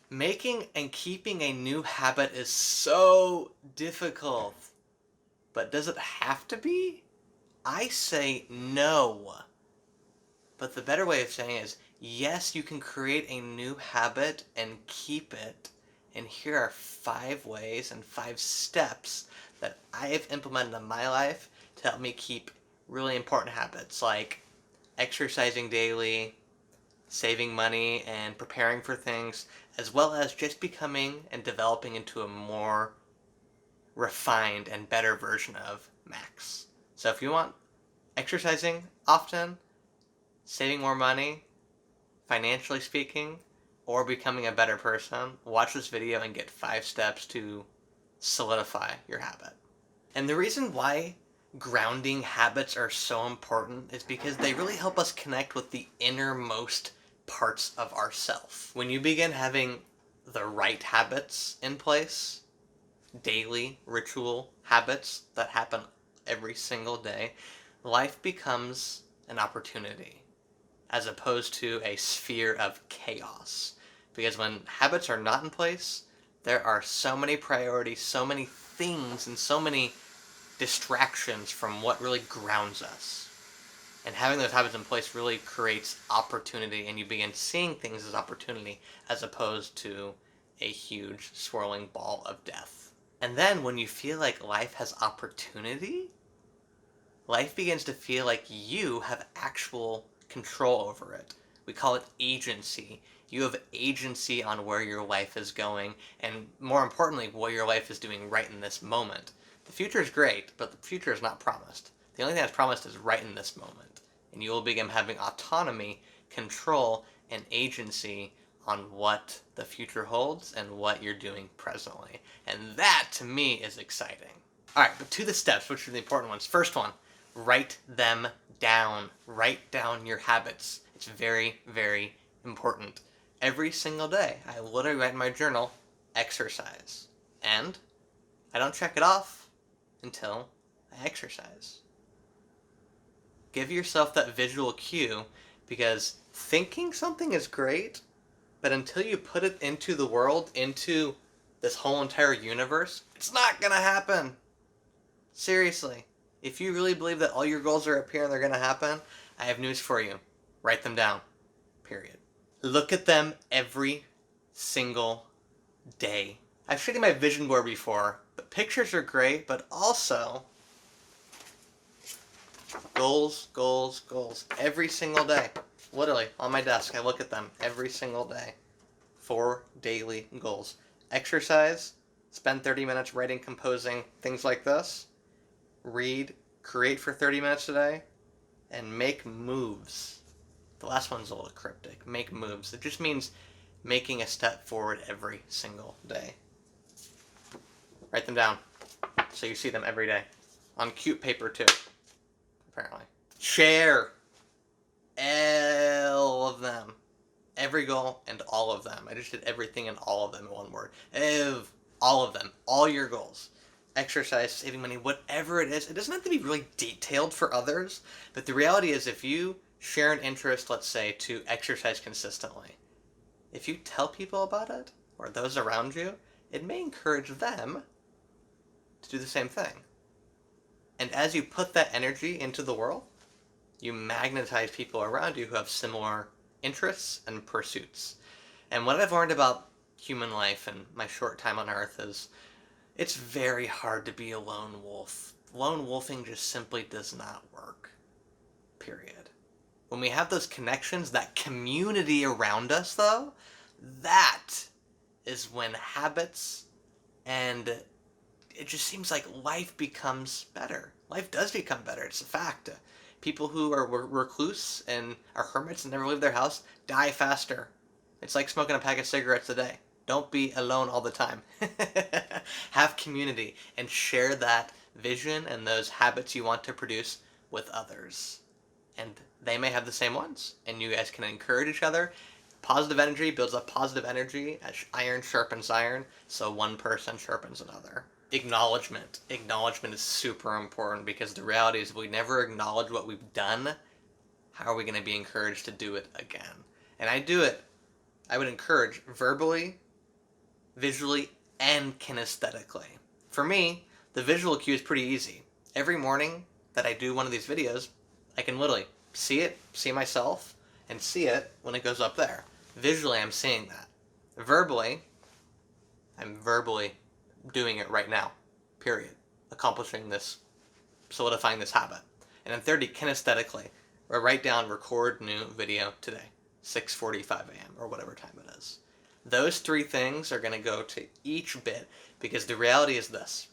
Making and keeping a new habit is so difficult. But does it have to be? I say no. But the better way of saying it is, yes, you can create a new habit and keep it. And here are 5 ways and 5 steps that I have implemented in my life to help me keep really important habits like exercising daily, saving money, and preparing for things, as well as just becoming and developing into a more refined and better version of Max. So if you want exercising often, saving more money, financially speaking, or becoming a better person, watch this video and get 5 steps to solidify your habit. And the reason why grounding habits are so important is because they really help us connect with the innermost parts of ourself. When you begin having the right habits in place, daily ritual habits that happen every single day, life becomes an opportunity as opposed to a sphere of chaos. Because when habits are not in place, there are so many priorities, so many things, and so many distractions from what really grounds us. And having those habits in place really creates opportunity, and you begin seeing things as opportunity as opposed to a huge swirling ball of death. And then when you feel like life has opportunity, life begins to feel like you have actual control over it. We call it agency. You have agency on where your life is going, and more importantly, what your life is doing right in this moment. The future is great, but the future is not promised. The only thing that's promised is right in this moment. And you will begin having autonomy, control, and agency on what the future holds and what you're doing presently. And that, to me, is exciting. Alright, but to the steps, which are the important ones. First one, write them down. Write down your habits. It's very, very important. Every single day, I literally write in my journal, exercise. And I don't check it off until I exercise. Give yourself that visual cue, because thinking something is great, but until you put it into the world, into this whole entire universe, it's not gonna happen. Seriously. If you really believe that all your goals are up here and they're gonna happen, I have news for you. Write them down. Period. Look at them every single day. I've shown you my vision board before, but pictures are great, but also goals, goals, goals. Every single day. Literally, on my desk, I look at them every single day. 4 daily goals. Exercise, spend 30 minutes writing, composing, things like this. Read, create for 30 minutes a day, and make moves. The last one's a little cryptic. Make moves. It just means making a step forward every single day. Write them down so you see them every day. On cute paper too, apparently. Share all of them. Every goal and all of them. I just did everything and all of them in one word. All of them. All your goals. Exercise, saving money, whatever it is. It doesn't have to be really detailed for others, but the reality is if you share an interest, let's say, to exercise consistently, if you tell people about it, or those around you, it may encourage them to do the same thing. And as you put that energy into the world, you magnetize people around you who have similar interests and pursuits. And what I've learned about human life and my short time on Earth is it's very hard to be a lone wolf. Lone wolfing just simply does not work. Period. When we have those connections, that community around us, though, that is when habits and it just seems like life becomes better. Life does become better. It's a fact. People who are recluse and are hermits and never leave their house die faster. It's like smoking a pack of cigarettes a day. Don't be alone all the time. Have community and share that vision and those habits you want to produce with others. And they may have the same ones, and you guys can encourage each other. Positive energy builds up positive energy as iron sharpens iron, so one person sharpens another. Acknowledgement. Acknowledgement is super important because the reality is if we never acknowledge what we've done, how are we going to be encouraged to do it again? And I do it. I would encourage verbally, visually, and kinesthetically. For me, the visual cue is pretty easy. Every morning that I do one of these videos, I can literally see it, see myself, and see it when it goes up there. Visually, I'm seeing that. Verbally, I'm verbally doing it right now, period. Accomplishing this, solidifying this habit. And then 30, kinesthetically, or write down record new video today, 6:45 a.m. or whatever time it is. Those three things are going to go to each bit, because the reality is this.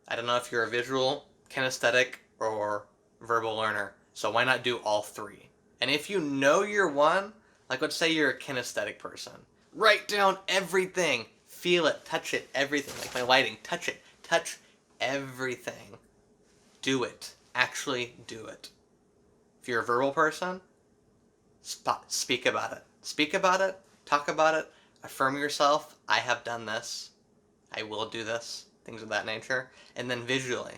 I don't know if you're a visual, kinesthetic, or verbal learner, so why not do all three? And if you know you're one, like let's say you're a kinesthetic person, write down everything, feel it, touch it, everything, like my lighting, touch it, touch everything. Do it. Actually do it. If you're a verbal person, speak about it. Speak about it, talk about it, affirm yourself, I have done this, I will do this, things of that nature. And then visually,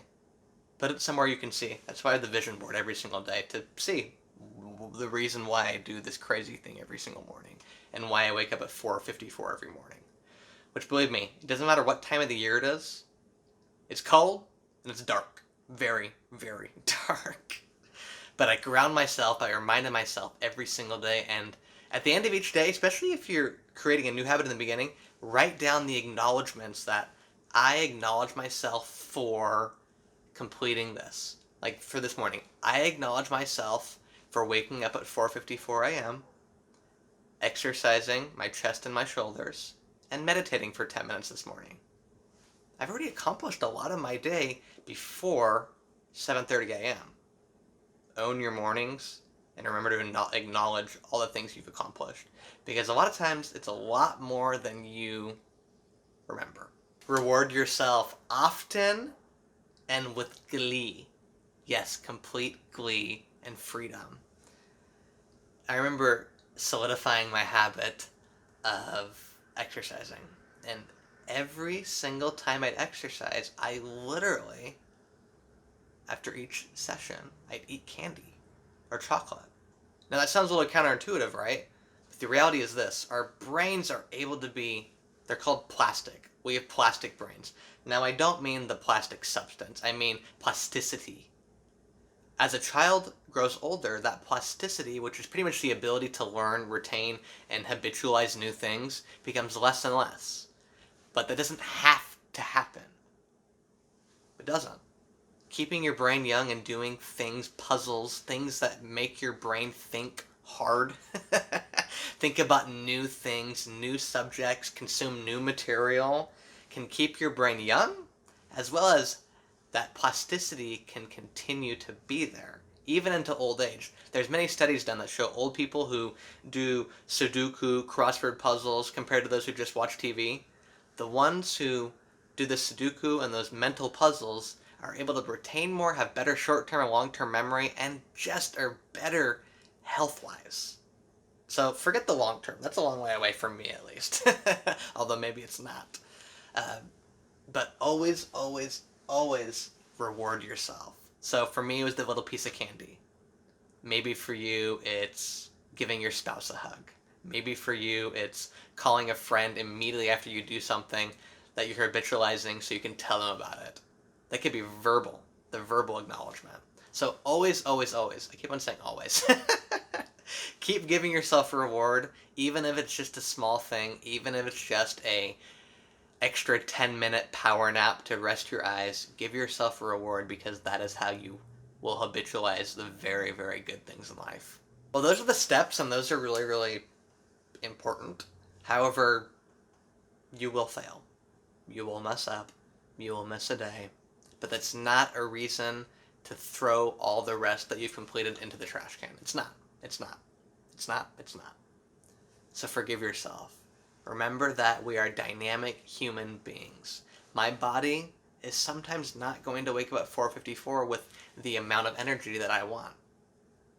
put it somewhere you can see. That's why I have the vision board every single day, to see the reason why I do this crazy thing every single morning, and why I wake up at 4:54 every morning. Which, believe me, it doesn't matter what time of the year it is, it's cold and it's dark. Very, very dark. But I ground myself, I reminded myself every single day, and at the end of each day, especially if you're creating a new habit in the beginning, write down the acknowledgments that I acknowledge myself for completing this. Like for this morning, I acknowledge myself for waking up at 4:54 a.m., exercising my chest and my shoulders, and meditating for 10 minutes this morning. I've already accomplished a lot of my day before 7:30 a.m. Own your mornings, and remember to acknowledge all the things you've accomplished. Because a lot of times, it's a lot more than you remember. Reward yourself often and with glee. Yes, complete glee and freedom. I remember solidifying my habit of exercising. And every single time I'd exercise, I literally, after each session, I'd eat candy or chocolate. Now that sounds a little counterintuitive, right? But the reality is this. Our brains are able to be, they're called plastic. We have plastic brains. Now I don't mean the plastic substance. I mean plasticity. As a child grows older, that plasticity, which is pretty much the ability to learn, retain, and habitualize new things, becomes less and less. But that doesn't have to happen. It doesn't. Keeping your brain young and doing things, puzzles, things that make your brain think hard, think about new things, new subjects, consume new material, can keep your brain young, as well as that plasticity can continue to be there, even into old age. There's many studies done that show old people who do Sudoku, crossword puzzles, compared to those who just watch TV. The ones who do the Sudoku and those mental puzzles are able to retain more, have better short-term and long-term memory, and just are better health-wise. So forget the long-term. That's a long way away from me, at least. Although maybe it's not. But always, always, always reward yourself. So for me, it was the little piece of candy. Maybe for you, it's giving your spouse a hug. Maybe for you, it's calling a friend immediately after you do something that you're habitualizing so you can tell them about it. That could be verbal, the verbal acknowledgement. So always, always, always, I keep on saying always, keep giving yourself a reward, even if it's just a small thing, even if it's just a extra 10-minute power nap to rest your eyes. Give yourself a reward, because that is how you will habitualize the very, very good things in life. Well, those are the steps, and those are really, really important. However, you will fail. You will mess up. You will miss a day. But that's not a reason to throw all the rest that you've completed into the trash can. It's not. It's not. It's not. It's not. So forgive yourself. Remember that we are dynamic human beings. My body is sometimes not going to wake up at 4:54 with the amount of energy that I want.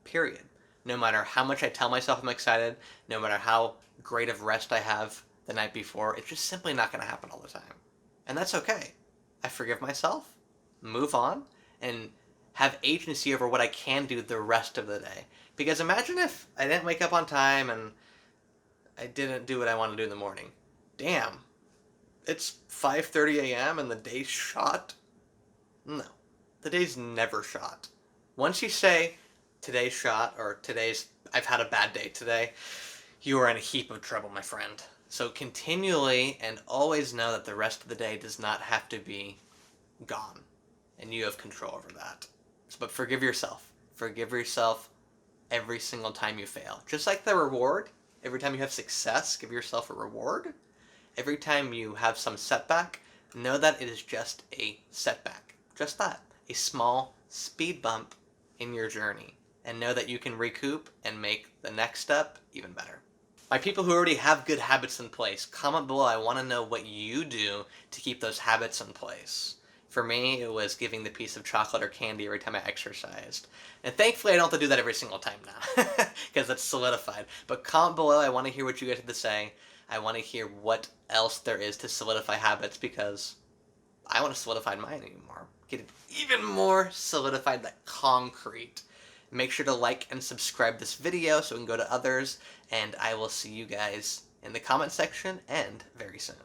Period. No matter how much I tell myself I'm excited, no matter how great of rest I have the night before, it's just simply not going to happen all the time. And that's okay. I forgive myself, move on, and have agency over what I can do the rest of the day. Because imagine if I didn't wake up on time and I didn't do what I want to do in the morning. Damn. It's 5:30 a.m. and the day's shot? No. The day's never shot. Once you say, today's shot, or I've had a bad day today, you are in a heap of trouble, my friend. So continually and always know that the rest of the day does not have to be gone. And you have control over that. But forgive yourself. Forgive yourself every single time you fail. Just like the reward, every time you have success, give yourself a reward. Every time you have some setback, know that it is just a setback. Just that. A small speed bump in your journey. And know that you can recoup and make the next step even better. My people who already have good habits in place, comment below. I want to know what you do to keep those habits in place. For me, it was giving the piece of chocolate or candy every time I exercised. And thankfully, I don't have to do that every single time now, because that's solidified. But comment below. I want to hear what you guys have to say. I want to hear what else there is to solidify habits, because I want to solidify mine anymore. Get it even more solidified, that concrete. Make sure to like and subscribe this video so we can go to others, and I will see you guys in the comment section and very soon.